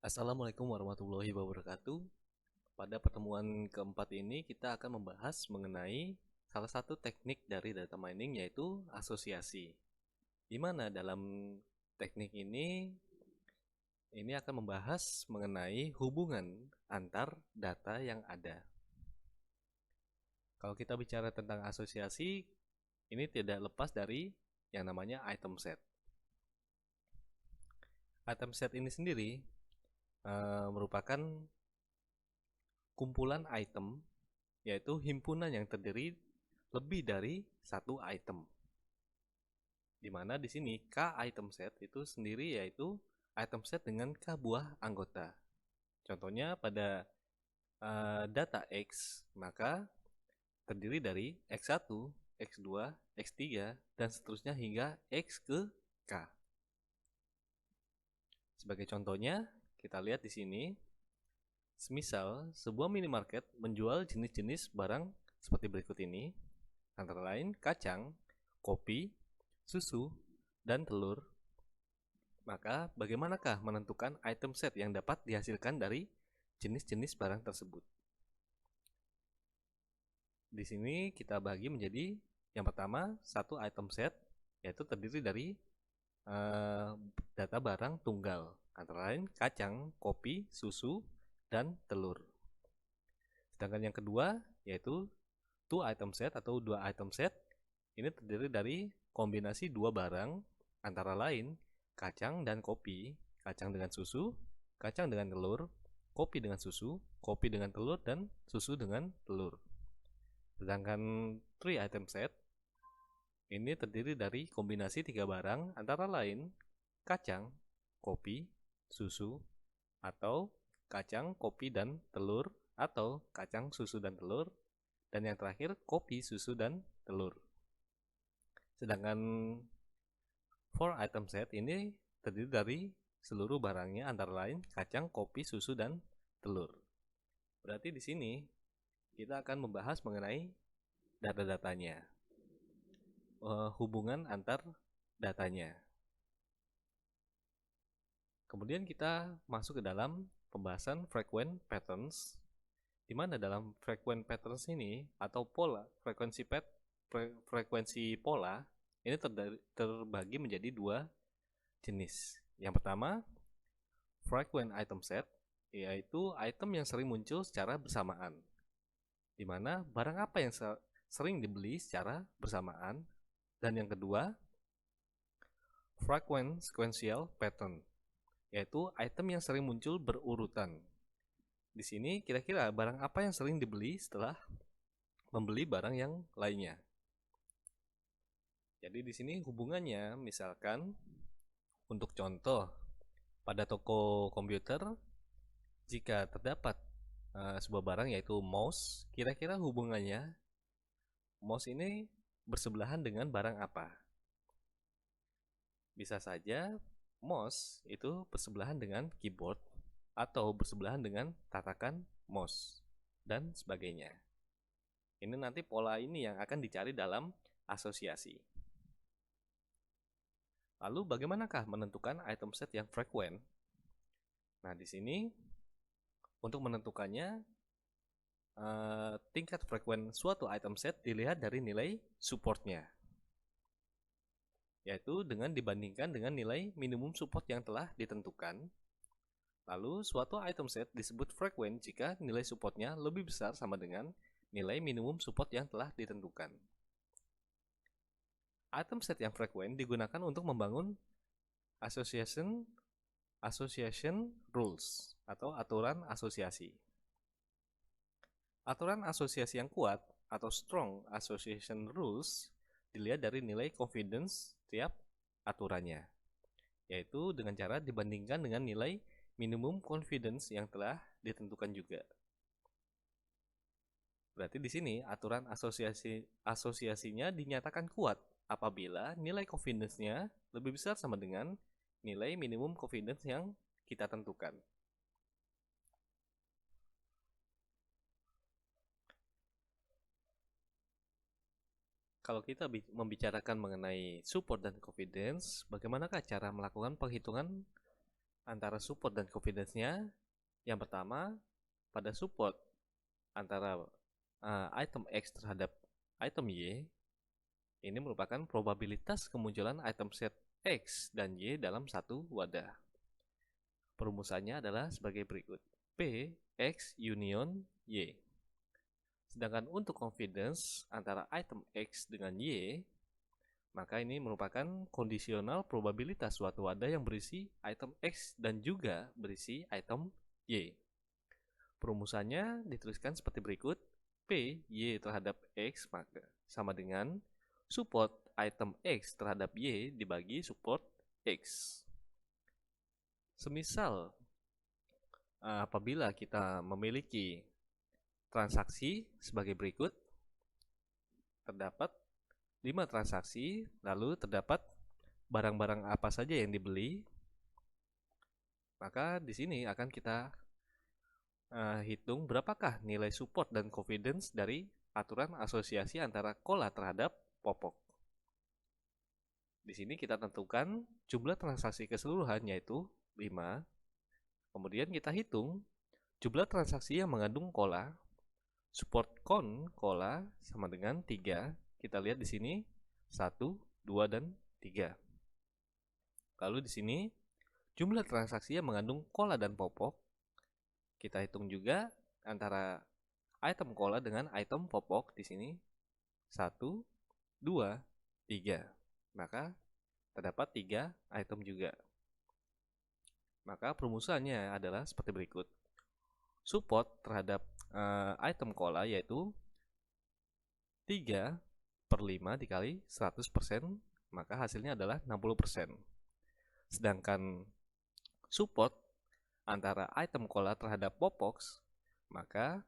Assalamualaikum warahmatullahi wabarakatuh. Pada pertemuan keempat ini kita akan membahas mengenai salah satu teknik dari data mining, yaitu asosiasi. Di mana dalam teknik ini akan membahas mengenai hubungan antar data yang ada. Kalau kita bicara tentang asosiasi, ini tidak lepas dari yang namanya item set. Item set ini sendiri merupakan kumpulan item, yaitu himpunan yang terdiri lebih dari satu item. Di mana di sini K item set itu sendiri yaitu item set dengan K buah anggota. Contohnya pada data X, maka terdiri dari X1, X2, X3, dan seterusnya hingga X ke K. Sebagai contohnya, kita lihat di sini. Semisal, sebuah minimarket menjual jenis-jenis barang seperti berikut ini, antara lain kacang, kopi, susu, dan telur. Maka, bagaimanakah menentukan item set yang dapat dihasilkan dari jenis-jenis barang tersebut? Di sini kita bagi menjadi yang pertama, satu item set, yaitu terdiri dari data barang tunggal, antara lain kacang, kopi, susu, dan telur. Sedangkan yang kedua yaitu two item set atau dua item set. Ini terdiri dari kombinasi dua barang, antara lain kacang dan kopi, kacang dengan susu, kacang dengan telur, kopi dengan susu, kopi dengan telur, dan susu dengan telur. Sedangkan three item set ini terdiri dari kombinasi tiga barang, antara lain kacang, kopi, susu, atau kacang, kopi, dan telur, atau kacang, susu, dan telur, dan yang terakhir kopi, susu, dan telur. Sedangkan 4 item set ini terdiri dari seluruh barangnya, antara lain kacang, kopi, susu, dan telur. Berarti di sini kita akan membahas mengenai data-datanya, hubungan antar datanya. Kemudian kita masuk ke dalam pembahasan frequent patterns, di mana dalam frequent patterns ini atau pola frekuensi pola ini terbagi menjadi dua jenis. Yang pertama, frequent item set, yaitu item yang sering muncul secara bersamaan, di mana barang apa yang sering dibeli secara bersamaan. Dan yang kedua, frequent sequential pattern, yaitu item yang sering muncul berurutan. Di sini kira-kira barang apa yang sering dibeli setelah membeli barang yang lainnya. Jadi di sini hubungannya, misalkan untuk contoh, pada toko komputer jika terdapat sebuah barang yaitu mouse, kira-kira hubungannya mouse ini bersebelahan dengan barang apa? Bisa saja mouse itu bersebelahan dengan keyboard atau bersebelahan dengan tatakan mouse dan sebagainya. Ini nanti pola ini yang akan dicari dalam asosiasi. Lalu bagaimanakah menentukan item set yang frekuen? Nah, di sini untuk menentukannya, tingkat frekuen suatu item set dilihat dari nilai supportnya, yaitu dengan dibandingkan dengan nilai minimum support yang telah ditentukan. Lalu suatu item set disebut frekuen jika nilai supportnya lebih besar sama dengan nilai minimum support yang telah ditentukan. Item set yang frekuen digunakan untuk membangun association rules atau aturan asosiasi. Aturan asosiasi yang kuat atau strong association rules dilihat dari nilai confidence tiap aturannya, yaitu dengan cara dibandingkan dengan nilai minimum confidence yang telah ditentukan juga. Berarti di sini aturan asosiasinya dinyatakan kuat apabila nilai confidence-nya lebih besar sama dengan nilai minimum confidence yang kita tentukan. Kalau kita membicarakan mengenai support dan confidence, bagaimanakah cara melakukan penghitungan antara support dan confidence-nya, yang pertama, pada support antara item X terhadap item Y, ini merupakan probabilitas kemunculan item set X dan Y dalam satu wadah. Perumusannya adalah sebagai berikut. P, X union Y. Sedangkan untuk confidence antara item X dengan Y, maka ini merupakan kondisional probabilitas suatu wadah yang berisi item X dan juga berisi item Y. Perumusannya dituliskan seperti berikut. P, Y terhadap X maka sama dengan support item X terhadap Y dibagi support X. Semisal apabila kita memiliki transaksi sebagai berikut, terdapat 5 transaksi, lalu terdapat barang-barang apa saja yang dibeli, maka di sini akan kita hitung berapakah nilai support dan confidence dari aturan asosiasi antara kola terhadap popok. Di sini kita tentukan jumlah transaksi keseluruhan yaitu 5. Kemudian kita hitung jumlah transaksi yang mengandung kola. Support con kola sama dengan 3. Kita lihat di sini 1, 2, dan 3. Lalu di sini jumlah transaksi yang mengandung kola dan popok. Kita hitung juga antara item kola dengan item popok di sini 1, 2, 3. Maka terdapat 3 item juga. Maka perumusannya adalah seperti berikut. Support terhadap item kola yaitu 3/5 dikali 100%, maka hasilnya adalah 60%. Sedangkan support antara item kola terhadap popox, maka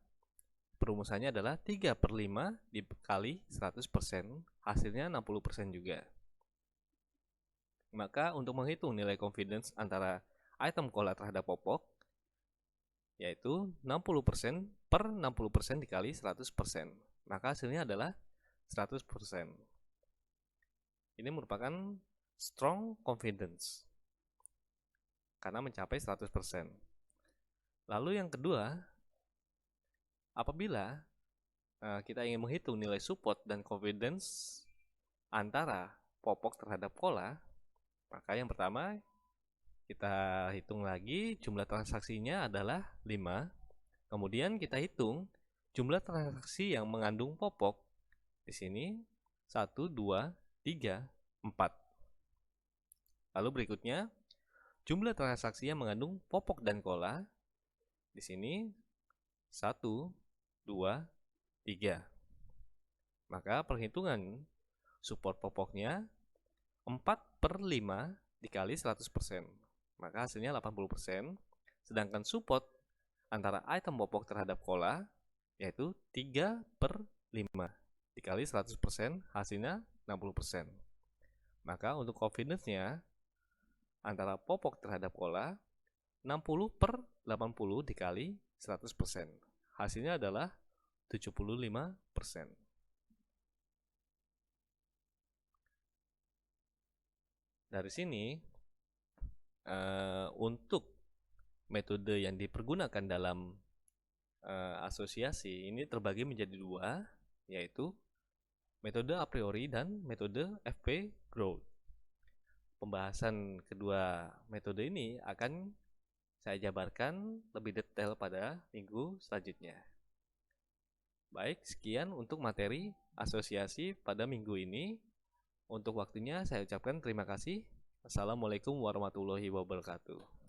perumusannya adalah 3/5 dikali 100%, hasilnya 60% juga. Maka untuk menghitung nilai confidence antara item kola terhadap popok, yaitu 60%/60% dikali 100%, maka hasilnya adalah 100%. Ini merupakan strong confidence karena mencapai 100%. Lalu yang kedua, apabila kita ingin menghitung nilai support dan confidence antara popok terhadap kola, maka yang pertama kita hitung lagi jumlah transaksinya adalah 5. Kemudian kita hitung jumlah transaksi yang mengandung popok. Di sini 1, 2, 3, 4. Lalu berikutnya jumlah transaksi yang mengandung popok dan kola. Di sini 1, 2, 3. Maka perhitungan support popoknya 4/5 dikali 100%. Maka hasilnya 80%. Sedangkan support antara item popok terhadap kola yaitu 3/5 dikali 100%, hasilnya 60%. Maka untuk confidence-nya antara popok terhadap kola 60/80 dikali 100%. Hasilnya adalah 75%. Dari sini untuk metode yang dipergunakan dalam asosiasi ini terbagi menjadi 2, yaitu metode a priori dan metode FP growth. Pembahasan kedua metode ini akan saya jabarkan lebih detail pada minggu selanjutnya. Baik, sekian untuk materi asosiasi pada minggu ini. Untuk waktunya saya ucapkan terima kasih. Assalamualaikum warahmatullahi wabarakatuh.